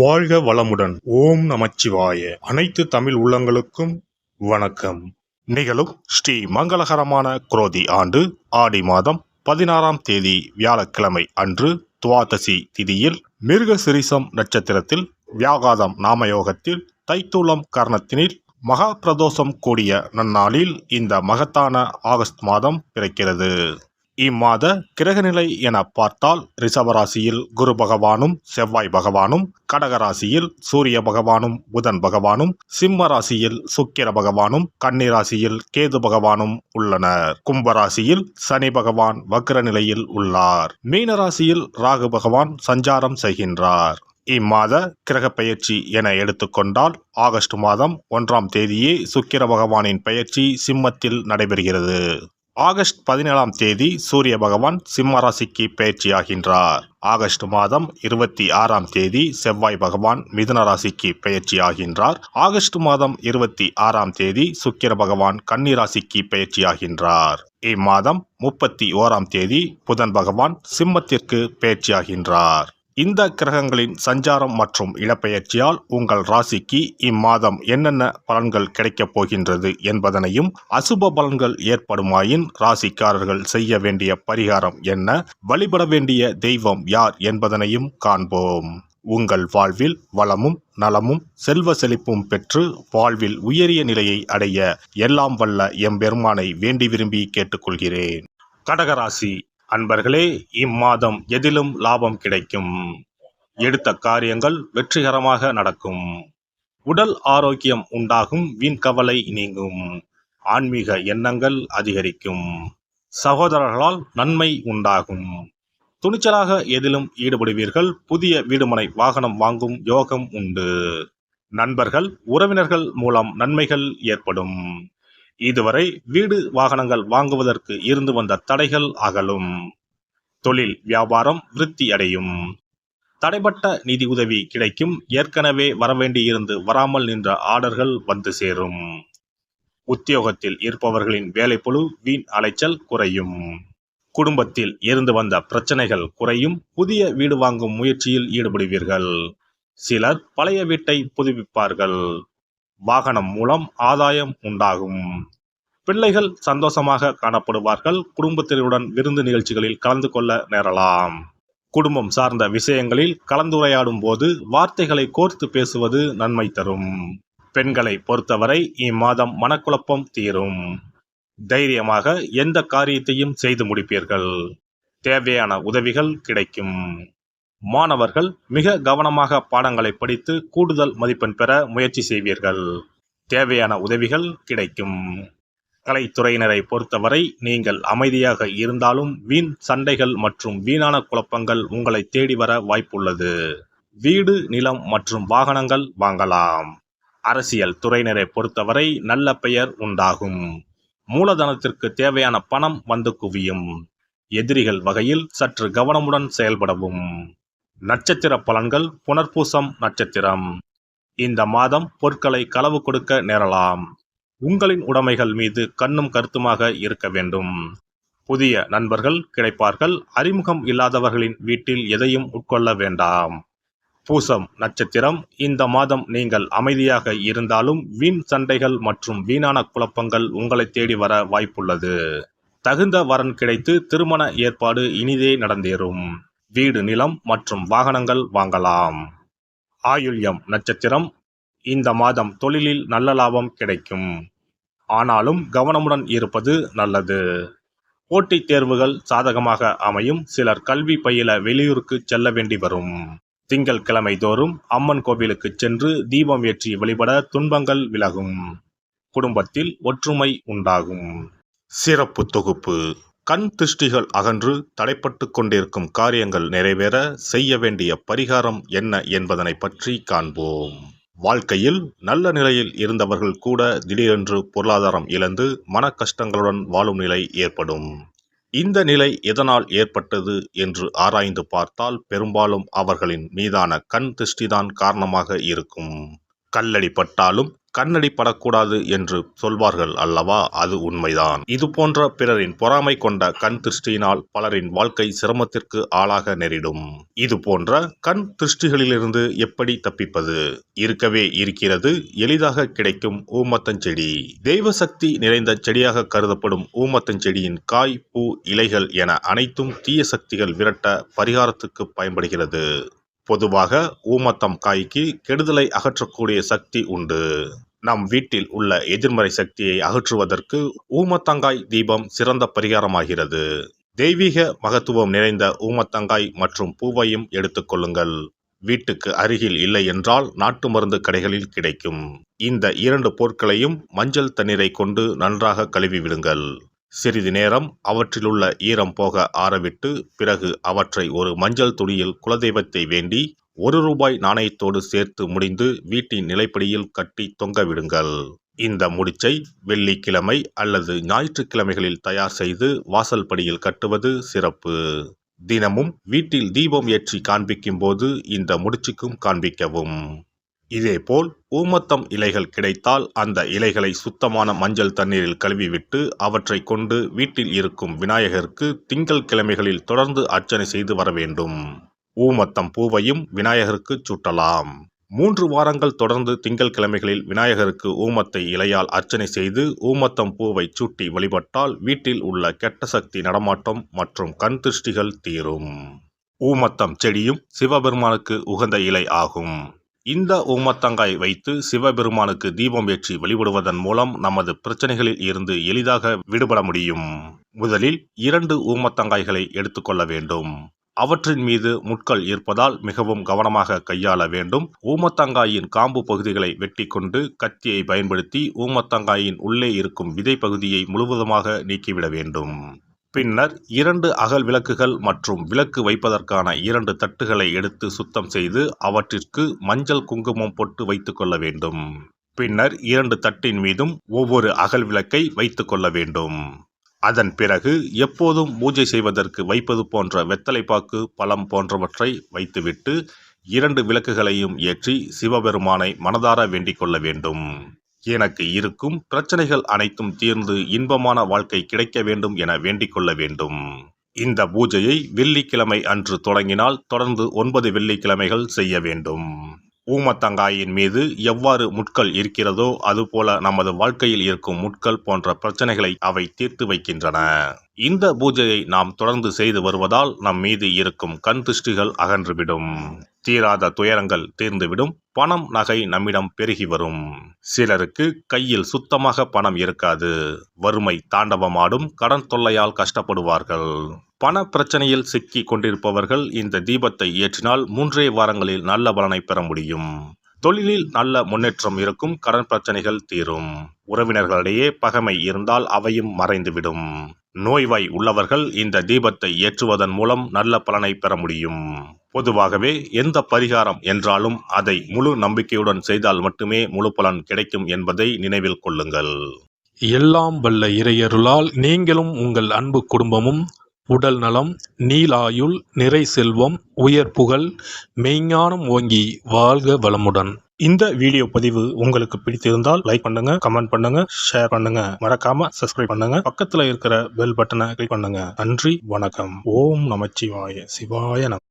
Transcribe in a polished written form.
வாழ்க வளமுடன். ஓம் நமச்சிவாய. அனைத்து தமிழ் உள்ளங்களுக்கும் வணக்கம். நிகழும் ஸ்ரீ மங்களகரமான குரோதி ஆண்டு ஆடி மாதம் 16ஆம் தேதி வியாழக்கிழமை அன்று துவாதசி திதியில் மிருகசிரிசம் நட்சத்திரத்தில் வியாகாதம் நாமயோகத்தில் தைத்தூலம் கரணத்தினில் மகா பிரதோஷம் கூடிய நன்னாளில் இந்த மகத்தான ஆகஸ்ட் மாதம் பிறக்கிறது. இம்மாத கிரகநிலை என பார்த்தால் ரிஷபராசியில் குரு பகவானும் செவ்வாய் பகவானும், கடகராசியில் சூரிய பகவானும் புதன் பகவானும், சிம்ம ராசியில் சுக்கிர பகவானும், கன்னிராசியில் கேது பகவானும் உள்ளனர். கும்பராசியில் சனி பகவான் வக்ர நிலையில் உள்ளார். மீனராசியில் ராகு பகவான் சஞ்சாரம் செய்கின்றார். இம்மாத கிரக பெயர்ச்சி என எடுத்துக்கொண்டால் ஆகஸ்ட் மாதம் 1ஆம் தேதியே சுக்கிர பகவானின் பெயர்ச்சி சிம்மத்தில் நடைபெறுகிறது. ஆகஸ்ட் 17ஆம் தேதி சூரிய பகவான் சிம்ம ராசிக்கு பெயர்ச்சியாகின்றார். ஆகஸ்ட் மாதம் 26ஆம் தேதி செவ்வாய் பகவான் மிதுன ராசிக்கு பெயர்ச்சியாகின்றார். ஆகஸ்ட் மாதம் 26ஆம் தேதி சுக்கிர பகவான் கன்னி ராசிக்கு பெயர்ச்சியாகின்றார். இம்மாதம் 31ஆம் தேதி புதன் பகவான் சிம்மத்திற்கு பெயர்ச்சியாகின்றார். இந்த கிரகங்களின் சஞ்சாரம் மற்றும் இடப்பெயர்ச்சியால் உங்கள் ராசிக்கு இம்மாதம் என்னென்ன பலன்கள் கிடைக்கப் போகின்றது என்பதனையும், அசுப பலன்கள் ஏற்படுமாயின் ராசிக்காரர்கள் செய்ய வேண்டிய பரிகாரம் என்ன, வழிபட வேண்டிய தெய்வம் யார் என்பதனையும் காண்போம். உங்கள் வாழ்வில் வளமும் நலமும் செல்வ செழிப்பும் பெற்று வாழ்வில் உயரிய நிலையை அடைய எல்லாம் வல்ல எம்பெருமானை வேண்டி விரும்பி கேட்டுக்கொள்கிறேன். கடகராசி அன்பர்களே, இம்மாதம் எதிலும் லாபம் கிடைக்கும். எடுத்த காரியங்கள் வெற்றிகரமாக நடக்கும். உடல் ஆரோக்கியம் உண்டாகும். வீண் கவலை நீங்கும். ஆன்மீக எண்ணங்கள் அதிகரிக்கும். சகோதரர்களால் நன்மை உண்டாகும். துணிச்சலாக எதிலும் ஈடுபடுவீர்கள். புதிய வீடுமனை வாகனம் வாங்கும் யோகம் உண்டு. நண்பர்கள் உறவினர்கள் மூலம் நன்மைகள் ஏற்படும். இதுவரை வீடு வாகனங்கள் வாங்குவதற்கு இருந்து வந்த தடைகள் அகலும். தொழில் வியாபாரம் விருத்தி அடையும். தடைப்பட்ட நிதி உதவி கிடைக்கும். ஏற்கனவே வரவேண்டியிருந்து வராமல் நின்ற ஆர்டர்கள் வந்து சேரும். உத்தியோகத்தில் இருப்பவர்களின் வேலைப்பளு வீண் அலைச்சல் குறையும். குடும்பத்தில் இருந்து வந்த பிரச்சனைகள் குறையும். புதிய வீடு வாங்கும் முயற்சியில் ஈடுபடுவீர்கள். சிலர் பழைய வீட்டை புதுப்பிப்பார்கள். வாகனம் மூலம் ஆதாயம் உண்டாகும். பிள்ளைகள் சந்தோஷமாக காணப்படுவார்கள். குடும்பத்தினருடன் விருந்து நிகழ்ச்சிகளில் கலந்து கொள்ள நேரலாம். குடும்பம் சார்ந்த விஷயங்களில் கலந்துரையாடும் போது வார்த்தைகளை கோர்த்து பேசுவது நன்மை தரும். பெண்களை பொறுத்தவரை இம்மாதம் மனக்குழப்பம் தீரும். தைரியமாக எந்த காரியத்தையும் செய்து முடிப்பீர்கள். தேவையான உதவிகள் கிடைக்கும். மாணவர்கள் மிக கவனமாக பாடங்களை படித்து கூடுதல் மதிப்பெண் பெற முயற்சி செய்வீர்கள். தேவையான உதவிகள் கிடைக்கும். கலைத்துறையினரை பொறுத்தவரை நீங்கள் அமைதியாக இருந்தாலும் வீண் சண்டைகள் மற்றும் வீணான குழப்பங்கள் உங்களை தேடி வர வாய்ப்புள்ளது. வீடு, நிலம் மற்றும் வாகனங்கள் வாங்கலாம். அரசியல் துறையினரை பொறுத்தவரை நல்ல பெயர் உண்டாகும். மூலதனத்திற்கு தேவையான பணம் வந்து குவியும். எதிரிகள் வகையில் சற்று கவனமுடன் செயல்படவும். நட்சத்திர பலன்கள். புனர்பூசம் நட்சத்திரம். இந்த மாதம் பொருட்களை களவு கொடுக்க நேரலாம். உங்களின் உடைமைகள் மீது கண்ணும் கருத்துமாக இருக்க வேண்டும். புதிய நண்பர்கள் கிடைப்பார்கள். அறிமுகம் இல்லாதவர்களின் வீட்டில் எதையும் உட்கொள்ள வேண்டாம். பூசம் நட்சத்திரம். இந்த மாதம் நீங்கள் அமைதியாக இருந்தாலும் வீண் சண்டைகள் மற்றும் வீணான குழப்பங்கள் உங்களை தேடி வர வாய்ப்புள்ளது. தகுந்த வரன் கிடைத்து திருமண ஏற்பாடு இனிதே நடந்தேறும். வீடு, நிலம் மற்றும் வாகனங்கள் வாங்கலாம். ஆயுள்யம் நட்சத்திரம். இந்த மாதம் தொழிலில் நல்ல லாபம் கிடைக்கும். ஆனாலும் கவனமுடன் இருப்பது நல்லது. போட்டித் தேர்வுகள் சாதகமாக அமையும். சிலர் கல்வி பயில வெளியூருக்கு செல்ல வேண்டி வரும். திங்கள் கிழமை தோறும் அம்மன் கோவிலுக்கு சென்று தீபம் ஏற்றி வழிபட துன்பங்கள் விலகும். குடும்பத்தில் ஒற்றுமை உண்டாகும். சிறப்பு தொகுப்பு. கண் திருஷ்டிகள் அகன்று தடைப்பட்டு கொண்டிருக்கும் காரியங்கள் நிறைவேற செய்ய வேண்டிய பரிகாரம் என்ன என்பதனை பற்றி காண்போம். வாழ்க்கையில் நல்ல நிலையில் இருந்தவர்கள் கூட திடீரென்று பொருளாதாரம் இழந்து மன கஷ்டங்களுடன் வாழும் நிலை ஏற்படும். இந்த நிலை எதனால் ஏற்பட்டது என்று ஆராய்ந்து பார்த்தால் பெரும்பாலும் அவர்களின் மீதான கண் திருஷ்டிதான் காரணமாக இருக்கும். கல்லடி பட்டாலும் கண்ணடி படக்கூடாது என்று சொல்வார்கள் அல்லவா, அது உண்மைதான். இது போன்ற பிறரின் பொறாமை கொண்ட கண் திருஷ்டியினால் பலரின் வாழ்க்கை சிரமத்திற்கு ஆளாக நேரிடும். இது போன்ற கண் திருஷ்டிகளிலிருந்து எப்படி தப்பிப்பது? இருக்கவே இருக்கிறது எளிதாக கிடைக்கும் ஊமத்தஞ்செடி. தெய்வ சக்தி நிறைந்த செடியாக கருதப்படும் ஊமத்தஞ்செடியின் காய், பூ, இலைகள் என அனைத்தும் தீய சக்திகள் விரட்ட பரிகாரத்துக்கு பயன்படுகிறது. பொதுவாக ஊமத்தம் காய்க்கு கெடுதலை அகற்றக்கூடிய சக்தி உண்டு. நம் வீட்டில் உள்ள எதிர்மறை சக்தியை அகற்றுவதற்கு ஊமத்தங்காய் தீபம் சிறந்த பரிகாரமாகிறது. தெய்வீக மகத்துவம் நிறைந்த ஊமத்தங்காய் மற்றும் பூவையும் எடுத்துக்கொள்ளுங்கள். வீட்டுக்கு அருகில் இல்லை என்றால் நாட்டு மருந்து கடைகளில் கிடைக்கும். இந்த 2 பொருட்களையும் மஞ்சள் தண்ணீரை கொண்டு நன்றாக கழுவி விடுங்கள். சிறிது நேரம் அவற்றிலுள்ள ஈரம் போக ஆறவிட்டு பிறகு அவற்றை ஒரு மஞ்சள் துணியில் குலதெய்வத்தை வேண்டி ₹1 நாணயத்தோடு சேர்த்து முடிந்து வீட்டின் நிலைப்படியில் கட்டி தொங்க விடுங்கள். இந்த முடிச்சை வெள்ளிக்கிழமை அல்லது ஞாயிற்றுக்கிழமைகளில் தயார் செய்து வாசல் படியில் கட்டுவது சிறப்பு. தினமும் வீட்டில் தீபம் ஏற்றி காண்பிக்கும் போது இந்த முடிச்சுக்கும் காண்பிக்கவும். இதேபோல் ஊமத்தம் இலைகள் கிடைத்தால் அந்த இலைகளை சுத்தமான மஞ்சள் தண்ணீரில் கழுவிவிட்டு அவற்றை கொண்டு வீட்டில் இருக்கும் விநாயகருக்கு திங்கள் கிழமைகளில் தொடர்ந்து அர்ச்சனை செய்து வர வேண்டும். ஊமத்தம் பூவையும் விநாயகருக்கு சூட்டலாம். 3 வாரங்கள் தொடர்ந்து திங்கள் கிழமைகளில் விநாயகருக்கு ஊமத்தை இலையால் அர்ச்சனை செய்து ஊமத்தம் பூவை சூட்டி வழிபட்டால் வீட்டில் உள்ள கெட்ட சக்தி நடமாட்டம் மற்றும் கண் திருஷ்டிகள் தீரும். ஊமத்தம் செடியும் சிவபெருமானுக்கு உகந்த இலை ஆகும். இந்த ஊமத்தங்காய் வைத்து சிவபெருமானுக்கு தீபம் ஏற்றி வழிபடுவதன் மூலம் நமது பிரச்சனைகளில் இருந்து எளிதாக விடுபட முடியும். முதலில் 2 ஊமத்தங்காய்களை எடுத்துக்கொள்ள வேண்டும். அவற்றின் மீது முட்கள் இருப்பதால் மிகவும் கவனமாக கையாள வேண்டும். ஊமத்தங்காயின் காம்பு பகுதிகளை வெட்டி கொண்டு கத்தியை பயன்படுத்தி ஊமத்தங்காயின் உள்ளே இருக்கும் விதை பகுதியை முழுவதுமாக நீக்கிவிட வேண்டும். பின்னர் 2 அகல் விளக்குகள் மற்றும் விளக்கு வைப்பதற்கான 2 தட்டுகளை எடுத்து சுத்தம் செய்து அவற்றிற்கு மஞ்சள் குங்குமம் போட்டு வைத்துக் கொள்ள வேண்டும். பின்னர் 2 தட்டின் மீதும் ஒவ்வொரு அகல் விளக்கை வைத்துக் கொள்ள வேண்டும். அதன் பிறகு எப்போதும் பூஜை செய்வதற்கு வைப்பது போன்ற வெத்தலைப்பாக்கு, பழம் போன்றவற்றை வைத்துவிட்டு 2 விளக்குகளையும் ஏற்றி சிவபெருமானை மனதார வேண்டிக் கொள்ள வேண்டும். எனக்கு இருக்கும் பிரச்சனைகள் அனைத்தும் தீர்ந்து இன்பமான வாழ்க்கை கிடைக்க வேண்டும் என வேண்டிக் கொள்ள வேண்டும். இந்த பூஜையை வெள்ளிக்கிழமை அன்று தொடங்கினால் தொடர்ந்து 9 வெள்ளிக்கிழமைகள் செய்ய வேண்டும். ஊமத்தங்காயின் மீது எவ்வாறு முட்கள் இருக்கிறதோ அதுபோல நமது வாழ்க்கையில் இருக்கும் முட்கள் போன்ற பிரச்சனைகளை அவை தீர்த்து வைக்கின்றன. இந்த பூஜையை நாம் தொடர்ந்து செய்து வருவதால் நம் மீது இருக்கும் கண் திருஷ்டிகள் அகன்றுவிடும். தீராத துயரங்கள் தீர்ந்துவிடும். பணம், நகை நம்மிடம் பெருகி வரும். சிலருக்கு கையில் சுத்தமாக பணம் இருக்காது. வறுமை தாண்டவமாடும். கடன் தொல்லையால் கஷ்டப்படுவார்கள். பண பிரச்சனையில் சிக்கி கொண்டிருப்பவர்கள் இந்த தீபத்தை ஏற்றினால் 3 வாரங்களில் நல்ல பலனை பெற முடியும். தொழிலில் நல்ல முன்னேற்றம் இருக்கும். கடன் பிரச்சனைகள் தீரும். உறவினர்களிடையே பகைமை இருந்தால் அவையும் மறைந்துவிடும். நோய்வாய் உள்ளவர்கள் இந்த தீபத்தை ஏற்றுவதன் மூலம் நல்ல பலனை பெற முடியும். பொதுவாகவே எந்த பரிகாரம் என்றாலும் அதை முழு நம்பிக்கையுடன் செய்தால் மட்டுமே முழு பலன் கிடைக்கும் என்பதை நினைவில் கொள்ளுங்கள். எல்லாம் வல்ல இறையருளால் நீங்களும் உங்கள் அன்பு குடும்பமும் உடல் நலம், நீலாயுள், நிறை செல்வம், உயர் புகழ், மெய்ஞானம் ஓங்கி வாழ்க வளமுடன். இந்த வீடியோ பதிவு உங்களுக்கு பிடித்திருந்தால் லைக் பண்ணுங்க, கமெண்ட் பண்ணுங்க, ஷேர் பண்ணுங்க. மறக்காம சப்ஸ்கிரைப் பண்ணுங்க. பக்கத்துல இருக்கிற பெல் பட்டனை கிளிக் பண்ணுங்க. நன்றி, வணக்கம். ஓம் நமச்சிவாய. சிவாய நம.